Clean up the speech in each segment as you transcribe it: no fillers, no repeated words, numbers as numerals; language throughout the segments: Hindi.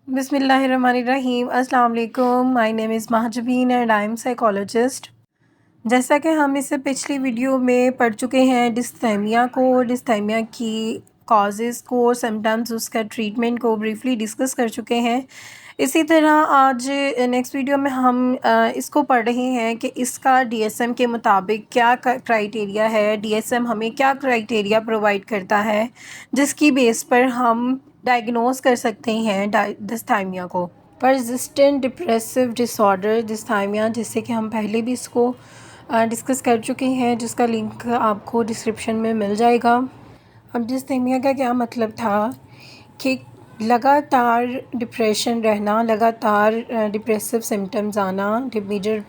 बिस्मिल्लाहिर्रहमानिर्रहीम। अस्सलाम वालेकुम। My name is Mahjabeen and I am psychologist. जैसा कि हम इससे पिछली वीडियो में पढ़ चुके हैं डिस्थाइमिया को, डिस्थाइमिया की कॉजेज़ को, सिम्टम्स, उसका ट्रीटमेंट को ब्रीफली डिस्कस कर चुके हैं। इसी तरह आज नेक्स्ट वीडियो में हम इसको पढ़ रहे हैं कि इसका डीएसएम के मुताबिक क्या क्राइटेरिया है, डीएसएम हमें क्या क्राइटेरिया प्रोवाइड करता है जिसकी बेस पर हम डायग्नोस कर सकते हैं डिस्थाइमिया को। परसिस्टेंट डिप्रेसिव डिसऑर्डर डिस्थाइमिया, जिससे कि हम पहले भी इसको डिस्कस कर चुके हैं, जिसका लिंक आपको डिस्क्रिप्शन में मिल जाएगा। अब डिस्थाइमिया का क्या मतलब था कि लगातार डिप्रेशन रहना, लगातार डिप्रेसिव सिम्टम्स आना, मेजर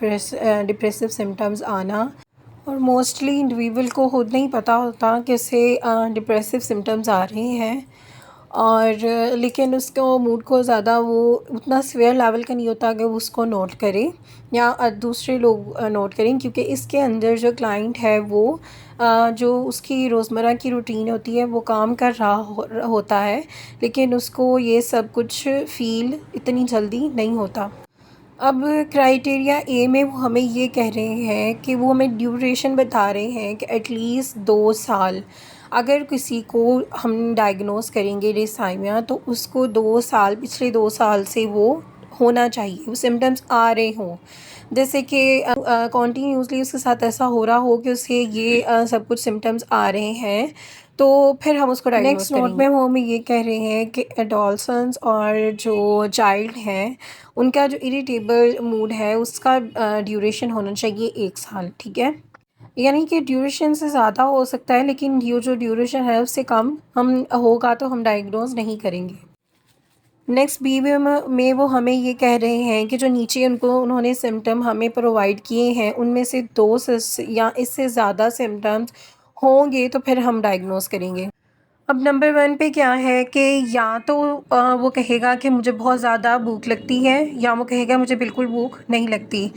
डिप्रेसिव सिम्टम्स आना, और मोस्टली इंडिविजुअल को खुद नहीं पता होता कि उसे डिप्रेसिव सिम्टम्स आ रहे हैं, और लेकिन उसको मूड को ज़्यादा वो उतना सीवियर लेवल का नहीं होता कि वो उसको नोट करे या दूसरे लोग नोट करें, क्योंकि इसके अंदर जो क्लाइंट है वो जो उसकी रोज़मर्रा की रूटीन होती है वो काम कर रहा होता है, लेकिन उसको ये सब कुछ फ़ील इतनी जल्दी नहीं होता। अब क्राइटेरिया ए में वो हमें ये कह रहे हैं कि वो हमें ड्यूरेशन बता रहे हैं कि एटलीस्ट 2 साल, अगर किसी को हम डायग्नोस करेंगे डिस्थाइमिया तो उसको 2 साल, पिछले 2 साल से वो होना चाहिए, वो सिम्टम्स आ रहे हों, जैसे कि कॉन्टीन्यूसली उसके साथ ऐसा हो रहा हो कि उसे ये सब कुछ सिम्टम्स आ रहे हैं, तो फिर हम उसको डायग्नोस नेक्स्ट नोट में वो हमें ये कह रहे हैं कि एडोलसेंस और जो चाइल्ड हैं उनका जो इरिटेबल मूड है उसका ड्यूरेशन होना चाहिए 1 साल, ठीक है। यानी कि ड्यूरेशन से ज़्यादा हो सकता है, लेकिन ये जो ड्यूरेशन है उससे कम हम होगा तो हम डायग्नोज नहीं करेंगे। नेक्स्ट बी में वो हमें ये कह रहे हैं कि जो नीचे उन्होंने सिम्टम हमें प्रोवाइड किए हैं उनमें से 2 या इससे ज़्यादा सिम्टम्स होंगे तो फिर हम डायग्नोज करेंगे। अब नंबर 1 पे क्या है कि या तो वो कहेगा कि मुझे बहुत ज़्यादा भूख लगती है, या वो कहेगा मुझे बिल्कुल भूख नहीं लगती।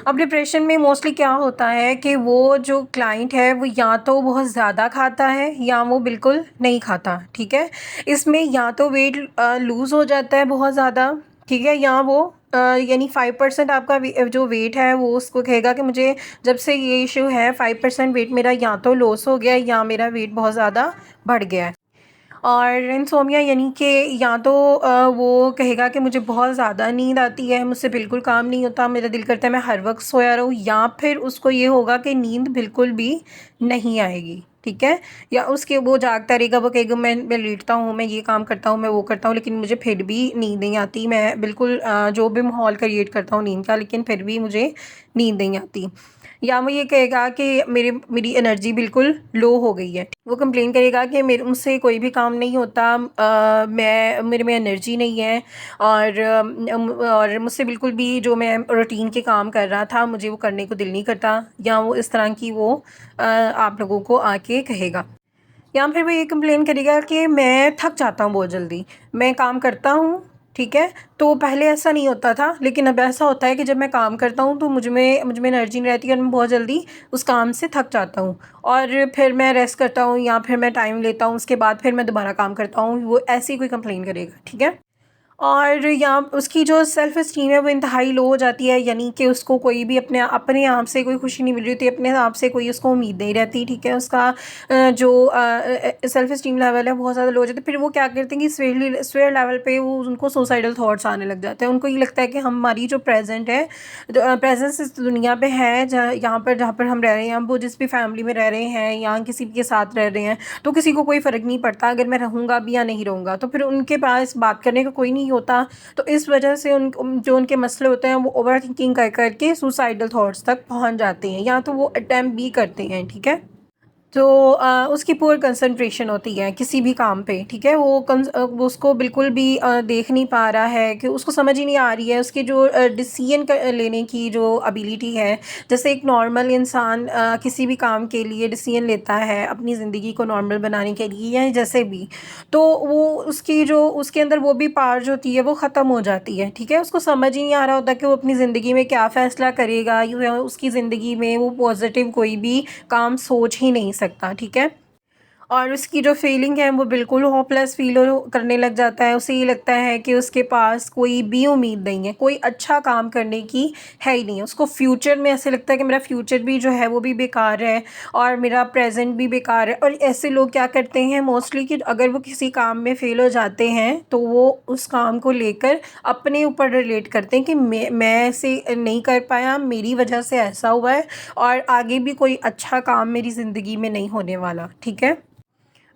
अब डिप्रेशन में मोस्टली क्या होता है कि वो जो क्लाइंट है वो या तो बहुत ज़्यादा खाता है या वो बिल्कुल नहीं खाता, ठीक है। इसमें या तो वेट लूज़ हो जाता है बहुत ज़्यादा, ठीक है, या वो यानी 5% आपका जो वेट है वो उसको कहेगा कि मुझे जब से ये इशू है 5% वेट मेरा या तो लॉस हो गया या मेरा वेट बहुत ज़्यादा बढ़ गया है। और इंसोमिया यानी कि या तो वो कहेगा कि मुझे बहुत ज़्यादा नींद आती है, मुझसे बिल्कुल काम नहीं होता, मेरा दिल करता है मैं हर वक्त सोया रहूँ, या फिर उसको ये होगा कि नींद बिल्कुल भी नहीं आएगी, ठीक है। या उसके वो जागता रहेगा, वो कहेगा मैं लेटता हूँ, मैं ये काम करता हूँ, मैं वो करता हूँ, लेकिन मुझे फिर भी नींद नहीं आती, मैं बिल्कुल जो भी माहौल क्रिएट करता हूँ नींद का, लेकिन फिर भी मुझे नींद नहीं आती। या वो ये कहेगा कि मेरी एनर्जी बिल्कुल लो हो गई है, वो कंप्लेन करेगा कि मेरे मुझसे कोई भी काम नहीं होता, मेरे में एनर्जी नहीं है, और मुझसे बिल्कुल भी जो मैं रूटीन के काम कर रहा था मुझे वो करने को दिल नहीं करता, या वो इस तरह की वो आप लोगों को आके कहेगा। या फिर वो ये कंप्लेन करेगा कि मैं थक जाता हूँ बहुत जल्दी, मैं काम करता हूँ, ठीक है, तो पहले ऐसा नहीं होता था, लेकिन अब ऐसा होता है कि जब मैं काम करता हूँ तो मुझ में एनर्जी नहीं रहती और मैं बहुत जल्दी उस काम से थक जाता हूँ, और फिर मैं रेस्ट करता हूँ या फिर मैं टाइम लेता हूँ, उसके बाद फिर मैं दोबारा काम करता हूँ, वो ऐसी कोई कंप्लेन करेगा, ठीक है। और या उसकी जो सेल्फ़ इस्टीम है वो इंतहाई लो हो जाती है, यानी कि उसको कोई भी अपने आप से कोई खुशी नहीं मिल रही होती, अपने आप से कोई उसको उम्मीद नहीं रहती, ठीक है। उसका जो सेल्फ़ इस्टीम लेवल है बहुत ज़्यादा लो हो जाता है। फिर वो क्या करते हैं कि स्वेयर लेवल पे वो उनको सुसाइडल थॉट्स आने लग जाते हैं। उनको ये लगता है कि हमारी जो प्रेजेंट है, प्रेजेंस इस दुनिया पे है, जहाँ पर हम रह रहे हैं, वो जिस भी फैमिली में रह रहे हैं या किसी के साथ रह रहे हैं, तो किसी को कोई फ़र्क नहीं पड़ता अगर मैं रहूँगा भी या नहीं रहूँगा, तो फिर उनके पास बात करने का कोई नहीं होता। तो इस वजह से जो उनके मसले होते हैं वो ओवर थिंकिंग कर करके सुसाइडल थॉट्स तक पहुँच जाते हैं, या तो वो अटेम्प्ट भी करते हैं, ठीक है। तो उसकी पुअर कंसंट्रेशन होती है किसी भी काम पे, ठीक है। वो उसको बिल्कुल भी देख नहीं पा रहा है, कि उसको समझ ही नहीं आ रही है उसकी जो डिसीजन लेने की जो एबिलिटी है। जैसे एक नॉर्मल इंसान किसी भी काम के लिए डिसीजन लेता है अपनी ज़िंदगी को नॉर्मल बनाने के लिए या जैसे भी, तो वो उसकी जो उसके अंदर वो भी पावर जो होती है वो ख़त्म हो जाती है, ठीक है। उसको समझ ही नहीं आ रहा होता कि वो अपनी ज़िंदगी में क्या फ़ैसला करेगा, या उसकी ज़िंदगी में वो पॉजिटिव कोई भी काम सोच ही नहीं सकता, ठीक है। और उसकी जो फीलिंग है वो बिल्कुल होपलेस फ़ील करने लग जाता है। उसे ये लगता है कि उसके पास कोई भी उम्मीद नहीं है, कोई अच्छा काम करने की है ही नहीं है। उसको फ्यूचर में ऐसे लगता है कि मेरा फ्यूचर भी जो है वो भी बेकार है और मेरा प्रेज़ेंट भी बेकार है। और ऐसे लोग क्या करते हैं मोस्टली कि अगर वो किसी काम में फ़ेल हो जाते हैं तो वो उस काम को लेकर अपने ऊपर रिलेट करते हैं कि मैं ऐसे नहीं कर पाया, मेरी वजह से ऐसा हुआ है और आगे भी कोई अच्छा काम मेरी ज़िंदगी में नहीं होने वाला। ठीक है?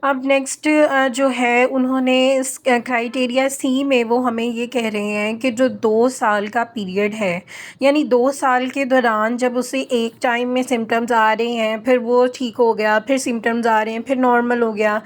अब नेक्स्ट जो है उन्होंने इस क्राइटेरिया सी में वो हमें ये कह रहे हैं कि जो 2 साल का पीरियड है, यानी 2 साल के दौरान जब उसे एक टाइम में सिम्पटम्स आ रहे हैं, फिर वो ठीक हो गया, फिर सिम्पटम्स आ रहे हैं, फिर नॉर्मल हो गया।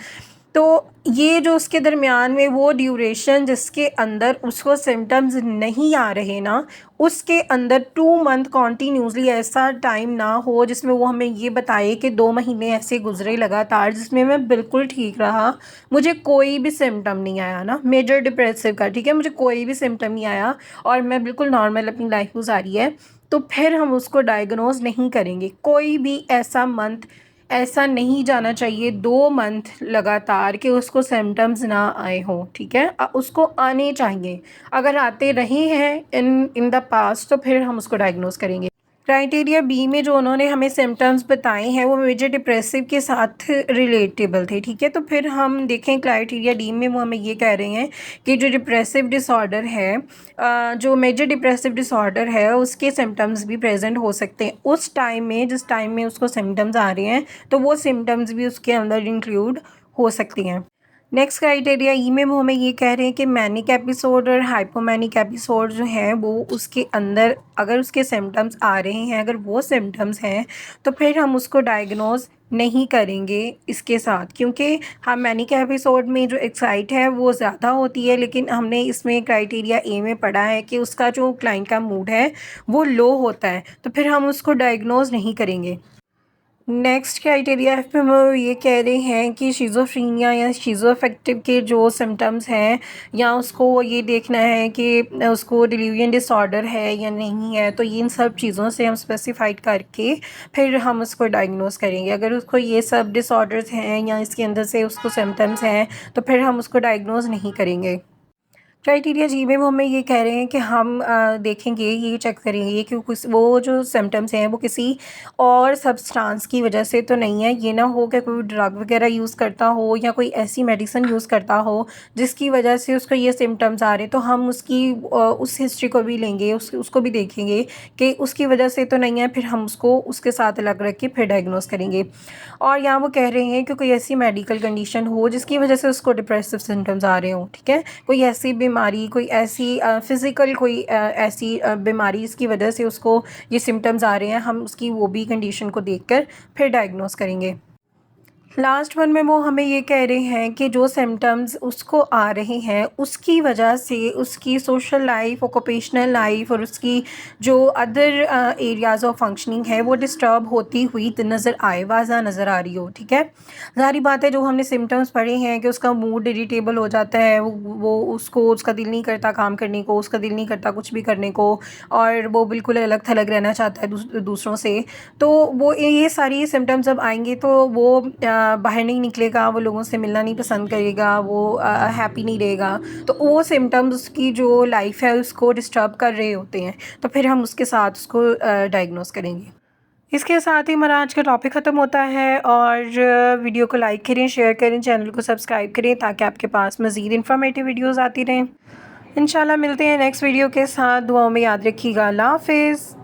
तो ये जो उसके दरमियान में वो ड्यूरेशन जिसके अंदर उसको सिम्पटम्स नहीं आ रहे ना, उसके अंदर 2 मंथ कॉन्टिन्यूसली ऐसा टाइम ना हो जिसमें वो हमें ये बताए कि 2 महीने ऐसे गुज़रे लगातार जिसमें मैं बिल्कुल ठीक रहा, मुझे कोई भी सिम्पटम नहीं आया ना मेजर डिप्रेसिव का, ठीक है? मुझे कोई भी सिम्पटम नहीं आया और मैं बिल्कुल नॉर्मल अपनी लाइफ गुज़ारी है, तो फिर हम उसको डायग्नोज़ नहीं करेंगे। कोई भी ऐसा मंथ ऐसा नहीं जाना चाहिए 2 मंथ लगातार कि उसको सिम्पटम्स ना आए हों, ठीक है? उसको आने चाहिए। अगर आते रहे हैं इन इन द पास्ट तो फिर हम उसको डायग्नोज़ करेंगे। क्राइटेरिया बी में जो उन्होंने हमें सिम्पटम्स बताए हैं वो मेजर डिप्रेसिव के साथ रिलेटेबल थे, ठीक है? तो फिर हम देखें क्राइटेरिया डी में वो हमें ये कह रहे हैं कि जो डिप्रेसिव डिसऑर्डर है, जो मेजर डिप्रेसिव डिसऑर्डर है उसके सिम्पटम्स भी प्रेजेंट हो सकते हैं उस टाइम में जिस टाइम में उसको सिम्पटम्स आ रहे हैं, तो वो सिम्पटम्स भी उसके अंदर इंक्लूड हो सकती हैं। नेक्स्ट क्राइटेरिया ई में वो हमें ये कह रहे हैं कि मैनिक एपिसोड और हाइपोमैनिक एपिसोड जो हैं वो उसके अंदर अगर उसके सिम्पटम्स आ रहे हैं, अगर वो सिम्पटम्स हैं, तो फिर हम उसको डायग्नोज़ नहीं करेंगे इसके साथ, क्योंकि हम मैनिक एपिसोड में जो एक्साइट है वो ज़्यादा होती है, लेकिन हमने इसमें क्राइटेरिया ए में पढ़ा है कि उसका जो क्लाइंट का मूड है वो लो होता है, तो फिर हम उसको डायग्नोज़ नहीं करेंगे। नेक्स्ट क्राइटेरिया पे वो ये कह रहे हैं कि शिज़ोफ्रेनिया या शिज़ोअफेक्टिव के जो सिम्पटम्स हैं, या उसको ये देखना है कि उसको डिलीरियम डिसऑर्डर है या नहीं है, तो इन सब चीज़ों से हम स्पेसिफाइड करके फिर हम उसको डायग्नोज़ करेंगे। अगर उसको ये सब डिसऑर्डर्स हैं या इसके अंदर से उसको सिम्पटम्स हैं, तो फिर हम उसको डायग्नोज़ नहीं करेंगे। क्राइटेरिया जी में वो हमें ये कह रहे हैं कि हम देखेंगे, ये चेक करेंगे कि कुछ वो जो सिम्पटम्स हैं वो किसी और सब्सटेंस की वजह से तो नहीं है। ये ना हो कि कोई ड्रग वगैरह यूज़ करता हो या कोई ऐसी मेडिसिन यूज़ करता हो जिसकी वजह से उसको ये सिम्पटम्स आ रहे हैं, तो हम उसकी उस हिस्ट्री को भी लेंगे, उसको भी देखेंगे कि उसकी वजह से तो नहीं है, फिर हम उसको उसके साथ अलग रख के फिर डायग्नोज़ करेंगे। और यहाँ वो कह रहे हैं कि कोई ऐसी मेडिकल कंडीशन हो जिसकी वजह से उसको डिप्रेसिव सिम्पटम्स आ रहे हों, ठीक है? कोई ऐसी बीमारी, कोई ऐसी फ़िज़िकल कोई ऐसी बीमारी जिसकी वजह से उसको ये सिम्पटम्स आ रहे हैं, हम उसकी वो भी कंडीशन को देखकर फिर डायग्नोज़ करेंगे। लास्ट वन में वो हमें ये कह रहे हैं कि जो सिम्पटम्स उसको आ रहे हैं उसकी वजह से उसकी सोशल लाइफ, ऑक्यूपेशनल लाइफ और उसकी जो अदर एरियाज़ ऑफ फंक्शनिंग है वो डिस्टर्ब होती हुई नज़र आए, वाज़ा नज़र आ रही हो, ठीक है? ज़ाहिर बात है जो हमने सिम्पटम्स पढ़े हैं कि उसका मूड इरिटेबल हो जाता है, वो उसको उसका दिल नहीं करता काम करने को, उसका दिल नहीं करता कुछ भी करने को, और वो बिल्कुल अलग थलग रहना चाहता है दूसरों से। तो वो ये सारी सिम्पटम्स जब आएंगे तो वो बाहर नहीं निकलेगा, वो लोगों से मिलना नहीं पसंद करेगा, वो हैप्पी नहीं रहेगा, तो वो सिम्पटम्स उसकी जो लाइफ है उसको डिस्टर्ब कर रहे होते हैं, तो फिर हम उसके साथ उसको डायग्नोस करेंगे। इसके साथ ही हमारा आज का टॉपिक ख़त्म होता है, और वीडियो को लाइक करें, शेयर करें, चैनल को सब्सक्राइब करें ताकि आपके पास मज़ीद इन्फॉर्मेटिव वीडियोज़ आती रहें। इंशाल्लाह मिलते हैं नेक्स्ट वीडियो के साथ। दुआओं में याद रखिएगा। अल्लाह हाफ़िज़।